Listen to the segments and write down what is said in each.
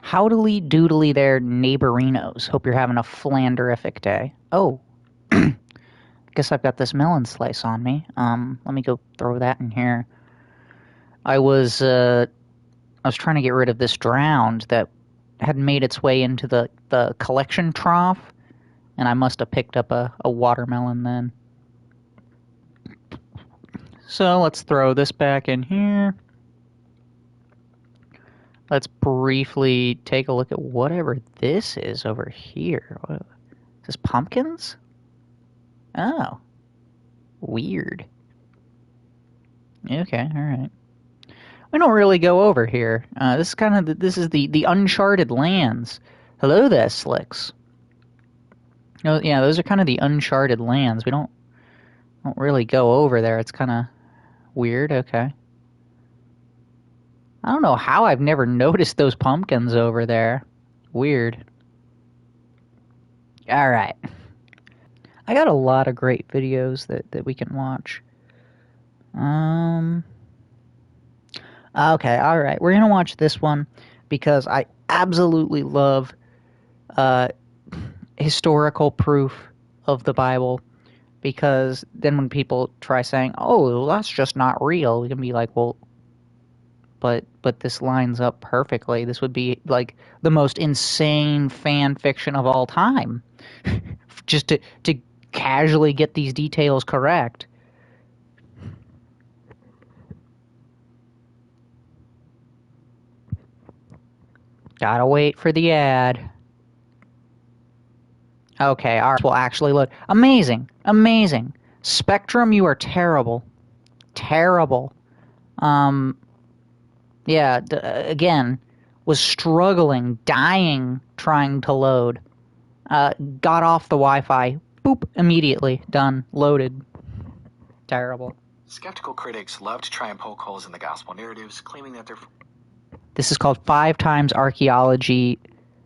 Howdily doodly there, neighborinos. Hope you're having a flanderific day. Oh, guess I've got this melon slice on me. Let me go throw that in here. I was trying to get rid of this drowned that had made its way into the collection trough, and I must have picked up a watermelon then. So let's throw this back in here. Let's briefly take a look at whatever this is over here. What, is this pumpkins? Oh. Weird. Okay, alright. We don't really go over here. This is kind of the uncharted lands. Hello there, Slicks. Oh, yeah, those are kind of the uncharted lands. We don't really go over there. It's kind of weird. Okay. I don't know how I've never noticed those pumpkins over there. Weird. Alright. I got a lot of great videos that we can watch. Okay, alright. We're gonna watch this one because I absolutely love historical proof of the Bible, because then when people try saying, oh, that's just not real, you can be like, well, but this lines up perfectly. This would be like the most insane fan fiction of all time. Just to casually get these details correct. Gotta wait for the ad. Okay, ours will actually load. Amazing. Amazing. Spectrum, you are terrible. Terrible. Yeah, again, was struggling, dying, trying to load. Got off the Wi-Fi. Boop, immediately. Done. Loaded. Terrible. Skeptical critics love to try and poke holes in the gospel narratives, claiming that they're... This is called 5 Times Archaeology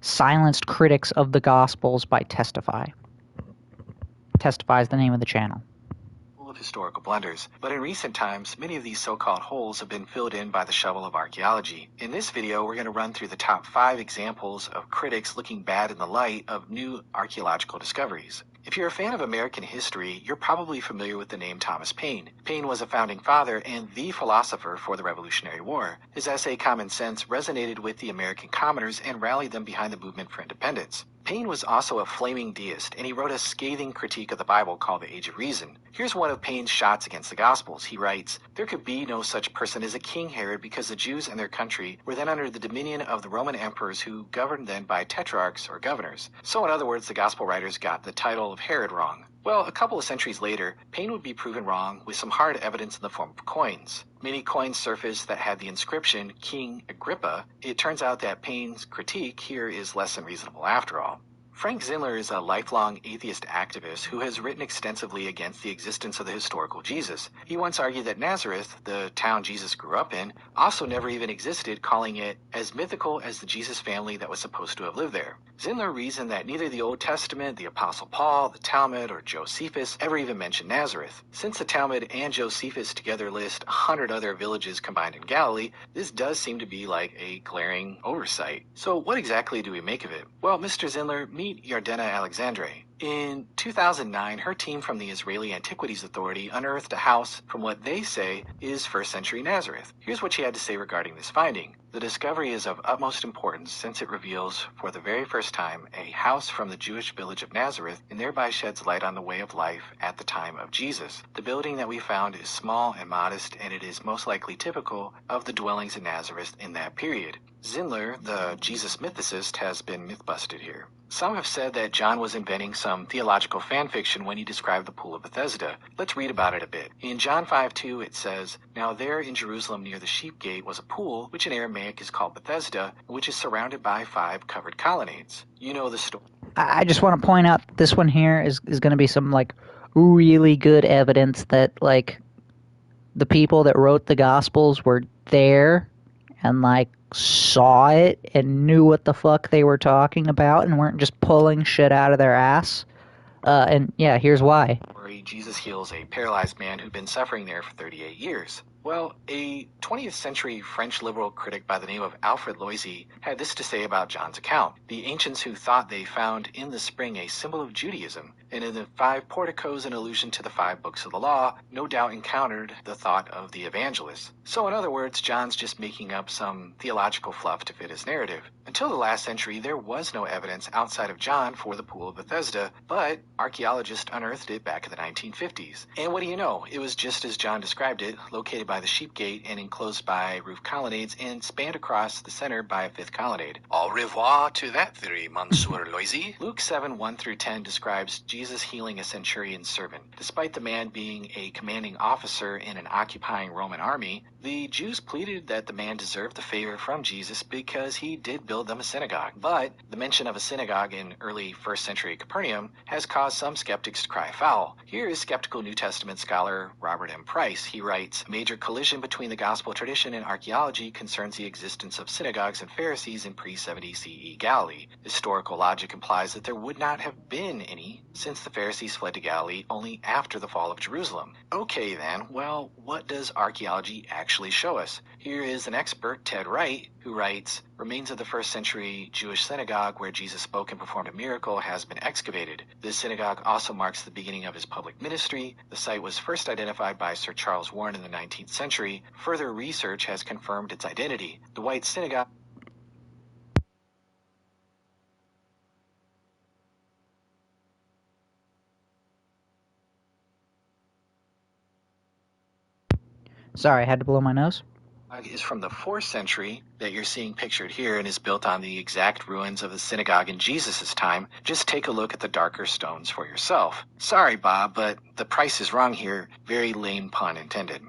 Silenced Critics of the Gospels by Testify. Testify is the name of the channel. Of historical blunders, but in recent times, many of these so-called holes have been filled in by the shovel of archaeology. In this video, we're going to run through the top 5 examples of critics looking bad in the light of new archaeological discoveries. If you're a fan of American history, you're probably familiar with the name Thomas Paine. Paine was a founding father and the philosopher for the Revolutionary War. His essay Common Sense resonated with the American commoners and rallied them behind the movement for independence. Paine was also a flaming deist, and he wrote a scathing critique of the Bible called The Age of Reason. Here's one of Paine's shots against the Gospels. He writes, "There could be no such person as a King Herod, because the Jews and their country were then under the dominion of the Roman emperors, who governed then by tetrarchs or governors. So in other words, the Gospel writers got the title of Herod wrong." Well, a couple of centuries later, Paine would be proven wrong with some hard evidence in the form of coins. Many coins surfaced that had the inscription King Agrippa. It turns out that Paine's critique here is less than reasonable after all. Frank Zindler is a lifelong atheist activist who has written extensively against the existence of the historical Jesus. He once argued that Nazareth, the town Jesus grew up in, also never even existed, calling it as mythical as the Jesus family that was supposed to have lived there. Zindler reasoned that neither the Old Testament, the Apostle Paul, the Talmud, or Josephus ever even mentioned Nazareth. Since the Talmud and Josephus together list 100 other villages combined in Galilee, this does seem to be like a glaring oversight. So what exactly do we make of it? Well, Mr. Zindler, meet Yardena Alexandre. In 2009, her team from the Israeli Antiquities Authority unearthed a house from what they say is first century Nazareth. Here's what she had to say regarding this finding. The discovery is of utmost importance since it reveals for the very first time a house from the Jewish village of Nazareth, and thereby sheds light on the way of life at the time of Jesus. The building that we found is small and modest, and it is most likely typical of the dwellings in Nazareth in that period. Zindler, the Jesus mythicist, has been myth-busted here. Some have said that John was inventing some theological fan fiction when he described the Pool of Bethesda. Let's read about it a bit. In John 5:2 it says, "Now there in Jerusalem near the sheep gate was a pool, which in Aramaic is called Bethesda, which is surrounded by 5 covered colonnades." You know the story. I just want to point out this one here is going to be some, like, really good evidence that, like, the people that wrote the Gospels were there and, like, saw it and knew what the fuck they were talking about and weren't just pulling shit out of their ass. And yeah, here's why. Jesus heals a paralyzed man who'd been suffering there for 38 years. Well, a 20th century French liberal critic by the name of Alfred Loisy had this to say about John's account. The ancients who thought they found in the spring a symbol of Judaism, and in the 5 porticos an allusion to the 5 books of the law, no doubt encountered the thought of the evangelists. So in other words, John's just making up some theological fluff to fit his narrative. Until the last century, there was no evidence outside of John for the Pool of Bethesda, but archaeologists unearthed it back in the 1950s. And what do you know? It was just as John described it, located by the sheep gate and enclosed by roof colonnades and spanned across the center by a 5th colonnade. Au revoir to that theory, Monsieur Loisy. Luke 7:1-10 describes Jesus healing a centurion's servant. Despite the man being a commanding officer in an occupying Roman army, the Jews pleaded that the man deserved the favor from Jesus because he did build them a synagogue. But the mention of a synagogue in early 1st century Capernaum has caused some skeptics to cry foul. Here is skeptical New Testament scholar Robert M. Price. He writes, "A major collision between the gospel tradition and archaeology concerns the existence of synagogues and Pharisees in pre-70 CE Galilee. Historical logic implies that there would not have been any, since the Pharisees fled to Galilee only after the fall of Jerusalem." Okay then, well, what does archaeology actually show us? Here is an expert, Ted Wright, who writes, "Remains of the 1st century Jewish synagogue where Jesus spoke and performed a miracle has been excavated. This synagogue also marks the beginning of his public ministry. The site was first identified by Sir Charles Warren in the 19th century. Further research has confirmed its identity. The White Synagogue..." Sorry, I had to blow my nose. Is from the 4th century that you're seeing pictured here and is built on the exact ruins of the synagogue in Jesus' time. Just take a look at the darker stones for yourself. Sorry, Bob, but the price is wrong here. Very lame pun intended.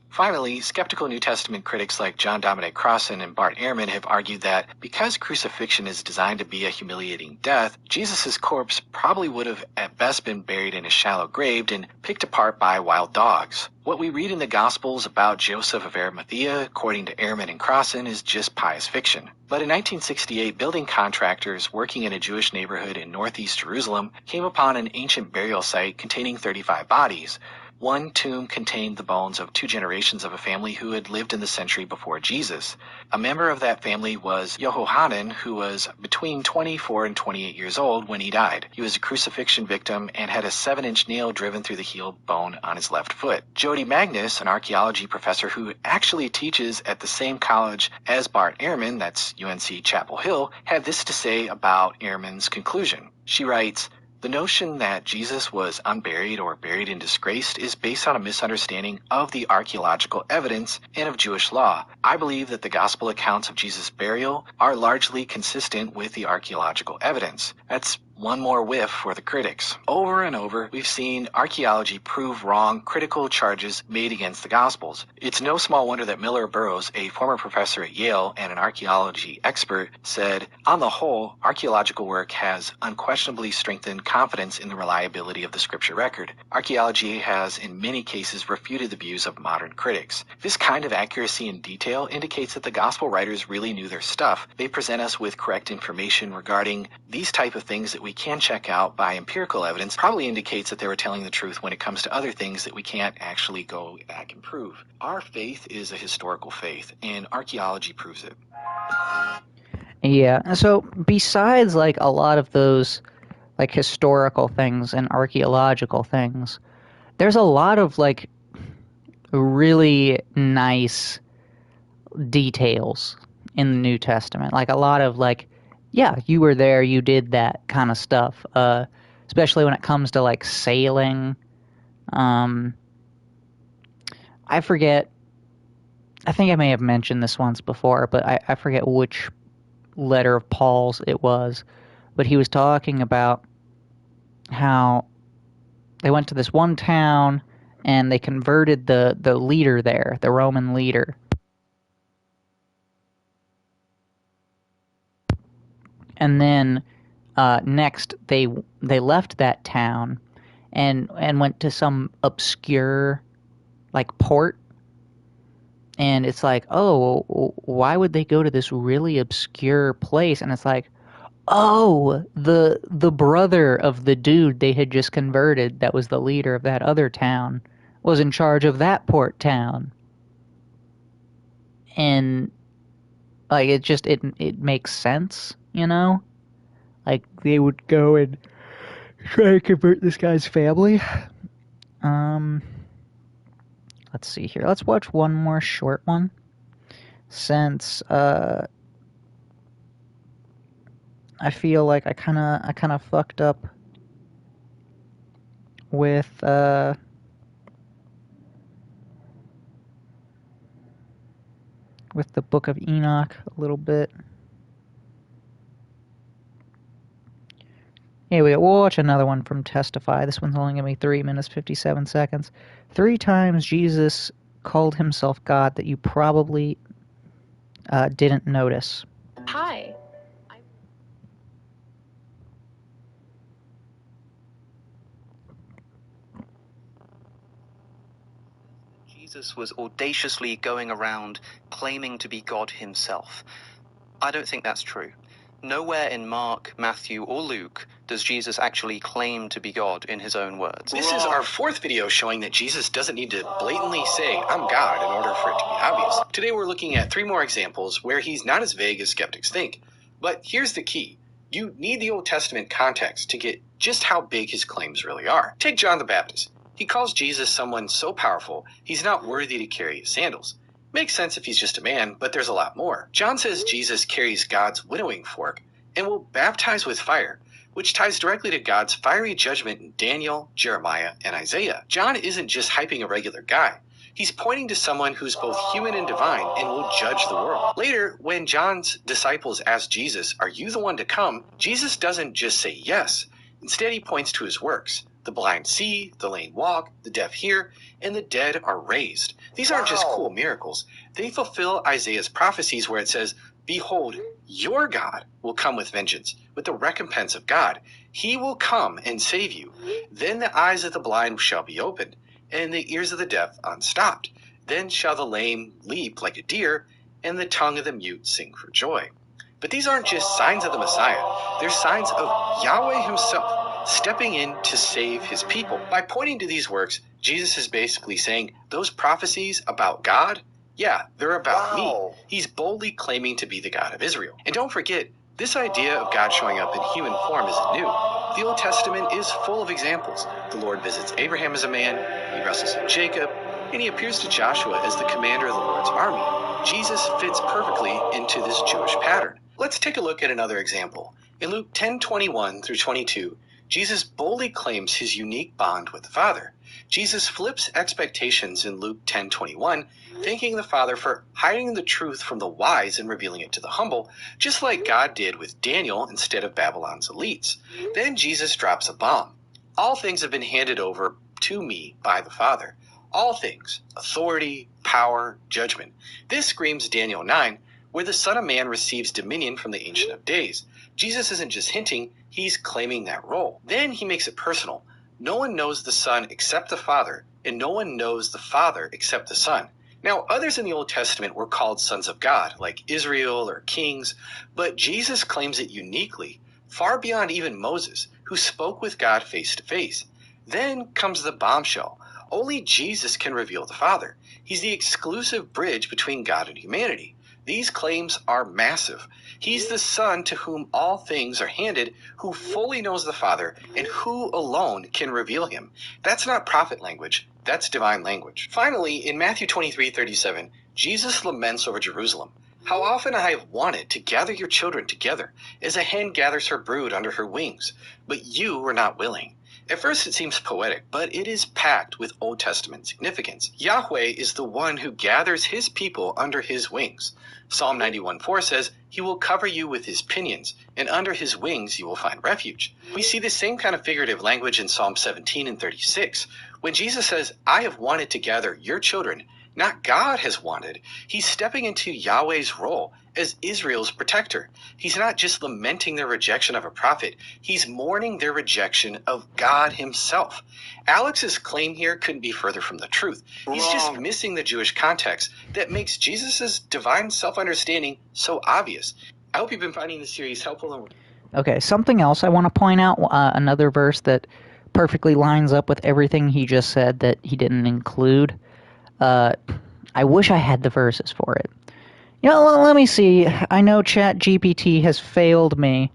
Finally, skeptical New Testament critics like John Dominic Crossan and Bart Ehrman have argued that because crucifixion is designed to be a humiliating death, Jesus' corpse probably would have at best been buried in a shallow grave and picked apart by wild dogs. What we read in the Gospels about Joseph of Arimathea, according to Ehrman and Crossan, is just pious fiction. But in 1968, building contractors working in a Jewish neighborhood in northeast Jerusalem came upon an ancient burial site containing 35 bodies. One tomb contained the bones of 2 generations of a family who had lived in the century before Jesus. A member of that family was Yehohanan, who was between 24 and 28 years old when he died. He was a crucifixion victim and had a 7-inch nail driven through the heel bone on his left foot. Jody Magnus, an archaeology professor who actually teaches at the same college as Bart Ehrman, that's UNC Chapel Hill, had this to say about Ehrman's conclusion. She writes, "The notion that Jesus was unburied or buried in disgrace is based on a misunderstanding of the archaeological evidence and of Jewish law. I believe that the gospel accounts of Jesus' burial are largely consistent with the archaeological evidence." That's one more whiff for the critics. Over and over, we've seen archaeology prove wrong critical charges made against the Gospels. It's no small wonder that Miller Burrows, a former professor at Yale and an archaeology expert, said, "On the whole, archaeological work has unquestionably strengthened confidence in the reliability of the scripture record. Archaeology has in many cases refuted the views of modern critics. This kind of accuracy and detail indicates that the Gospel writers really knew their stuff. They present us with correct information regarding these type of things that we can check out by empirical evidence, probably indicates that they were telling the truth when it comes to other things that we can't actually go back and prove. Our faith is a historical faith, and archaeology proves it." Yeah, so besides like a lot of those like historical things and archaeological things, there's a lot of like really nice details in the New Testament. Like a lot of like, yeah, you were there, you did that kind of stuff. Especially when it comes to like sailing. I forget. I think I may have mentioned this once before, but I forget which letter of Paul's it was. But he was talking about how they went to this one town and they converted the leader there, the Roman leader. And then next they left that town and went to some obscure like port. And it's like, oh, why would they go to this really obscure place? And it's like, oh, the brother of the dude they had just converted that was the leader of that other town was in charge of that port town. And, like, it makes sense, you know? Like, they would go and try to convert this guy's family. Let's see here. Let's watch one more short one. Since, I feel like I kinda fucked up with, the Book of Enoch a little bit. Anyway, we'll watch another one from Testify. This one's only going to be 3 minutes, 57 seconds. 3 times Jesus called himself God that you probably didn't notice. Hi. Jesus was audaciously going around claiming to be God himself. I don't think that's true. Nowhere in Mark, Matthew, or Luke does Jesus actually claim to be God in his own words. This is our 4th video showing that Jesus doesn't need to blatantly say, I'm God, in order for it to be obvious. Today we're looking at 3 more examples where he's not as vague as skeptics think. But here's the key. You need the Old Testament context to get just how big his claims really are. Take John the Baptist. He calls Jesus someone so powerful, he's not worthy to carry his sandals. Makes sense if he's just a man, but there's a lot more. John says Jesus carries God's winnowing fork and will baptize with fire, which ties directly to God's fiery judgment in Daniel, Jeremiah, and Isaiah. John isn't just hyping a regular guy. He's pointing to someone who's both human and divine and will judge the world. Later, when John's disciples ask Jesus, "Are you the one to come?" Jesus doesn't just say yes. Instead, he points to his works. The blind see, the lame walk, the deaf hear, and the dead are raised. These aren't just cool miracles. They fulfill Isaiah's prophecies where it says, "Behold, your God will come with vengeance, with the recompense of God. He will come and save you. Then the eyes of the blind shall be opened, and the ears of the deaf unstopped. Then shall the lame leap like a deer, and the tongue of the mute sing for joy." But these aren't just signs of the Messiah. They're signs of Yahweh himself stepping in to save his people. By pointing to these works, Jesus is basically saying, those prophecies about God, yeah, they're about me. He's boldly claiming to be the God of Israel. And don't forget, this idea of God showing up in human form isn't new. The Old Testament is full of examples. The Lord visits Abraham as a man, he wrestles with Jacob, and he appears to Joshua as the commander of the Lord's army. Jesus fits perfectly into this Jewish pattern. Let's take a look at another example. In Luke 10:21 through 22, Jesus boldly claims his unique bond with the Father. Jesus flips expectations in Luke 10:21, thanking the Father for hiding the truth from the wise and revealing it to the humble, just like God did with Daniel instead of Babylon's elites. Then Jesus drops a bomb. All things have been handed over to me by the Father. All things, authority, power, judgment. This screams Daniel 9, where the Son of Man receives dominion from the Ancient of Days. Jesus isn't just hinting, he's claiming that role. Then he makes it personal. No one knows the Son except the Father, and no one knows the Father except the Son. Now, others in the Old Testament were called sons of God, like Israel or kings, but Jesus claims it uniquely, far beyond even Moses, who spoke with God face to face. Then comes the bombshell. Only Jesus can reveal the Father. He's the exclusive bridge between God and humanity. These claims are massive. He's the Son to whom all things are handed, who fully knows the Father, and who alone can reveal him. That's not prophet language. That's divine language. Finally, in Matthew 23:37, Jesus laments over Jerusalem. How often I have wanted to gather your children together, as a hen gathers her brood under her wings, but you were not willing. At first it seems poetic, but it is packed with Old Testament significance. Yahweh is the one who gathers his people under his wings. Psalm 91:4 says, "He will cover you with his pinions, and under his wings you will find refuge." We see the same kind of figurative language in Psalm 17 and 36. When Jesus says, "I have wanted to gather your children," not God has wanted. He's stepping into Yahweh's role as Israel's protector. He's not just lamenting their rejection of a prophet, he's mourning their rejection of God himself. Alex's claim here couldn't be further from the truth. He's just missing the Jewish context that makes Jesus' divine self-understanding so obvious. I hope you've been finding this series helpful. Okay, something else I want to point out, another verse that perfectly lines up with everything he just said that he didn't include. I wish I had the verses for it. You know, let me see. I know ChatGPT has failed me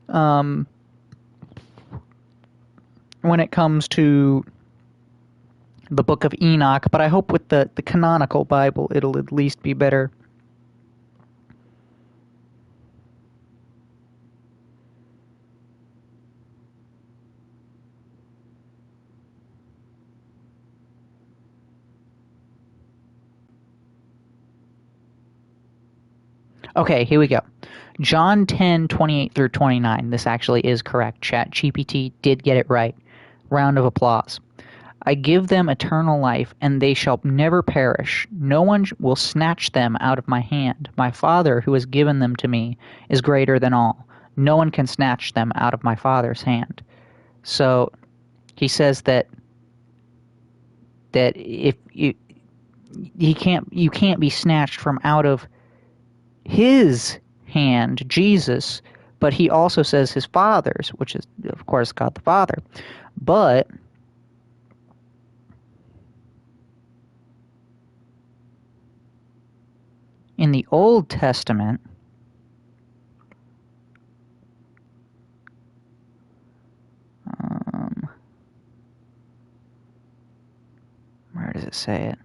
when it comes to the Book of Enoch, but I hope with the canonical Bible it'll at least be better. Okay, here we go. John 10:28 through 29. This actually is correct. ChatGPT did get it right. Round of applause. I give them eternal life, and they shall never perish. No one will snatch them out of my hand. My Father, who has given them to me, is greater than all. No one can snatch them out of my Father's hand. So he says that if you can't be snatched from out of his hand, Jesus, but he also says his Father's, which is of course God the Father. But in the Old Testament, where does it say it?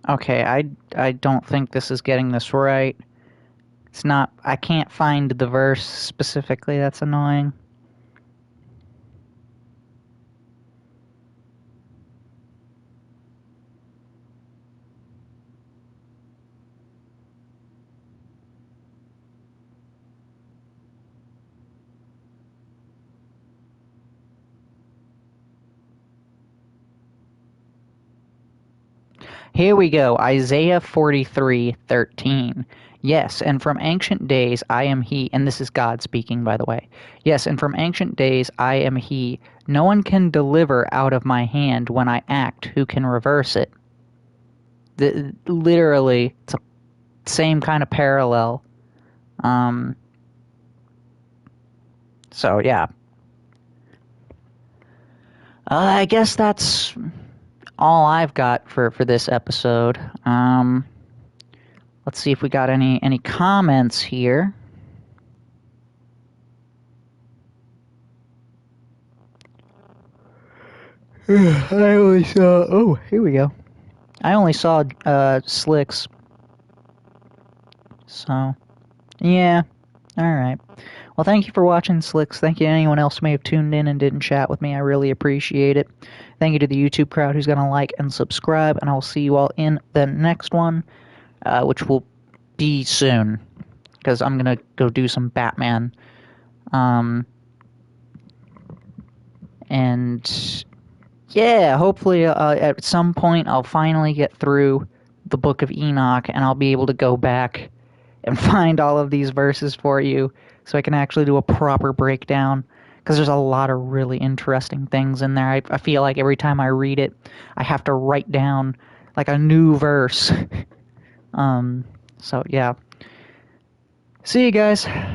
Okay, I don't think this is getting this right. It's not, I can't find the verse specifically. That's annoying. Here we go. Isaiah 43:13. Yes, and from ancient days I am he, and this is God speaking, by the way. Yes, and from ancient days I am he. No one can deliver out of my hand. When I act, who can reverse it? Literally, it's a same kind of parallel. So yeah. I guess that's all I've got for this episode. Let's see if we got any comments here. I only saw... Oh, here we go. I only saw Slicks. So, yeah. Alright. Well, thank you for watching, Slicks. Thank you to anyone else who may have tuned in and didn't chat with me. I really appreciate it. Thank you to the YouTube crowd who's going to like and subscribe. And I'll see you all in the next one, which will be soon. Because I'm going to go do some Batman. And yeah, hopefully at some point I'll finally get through the Book of Enoch and I'll be able to go back and find all of these verses for you so I can actually do a proper breakdown, because there's a lot of really interesting things in there. I feel like every time I read it, I have to write down like a new verse. So yeah. See you guys.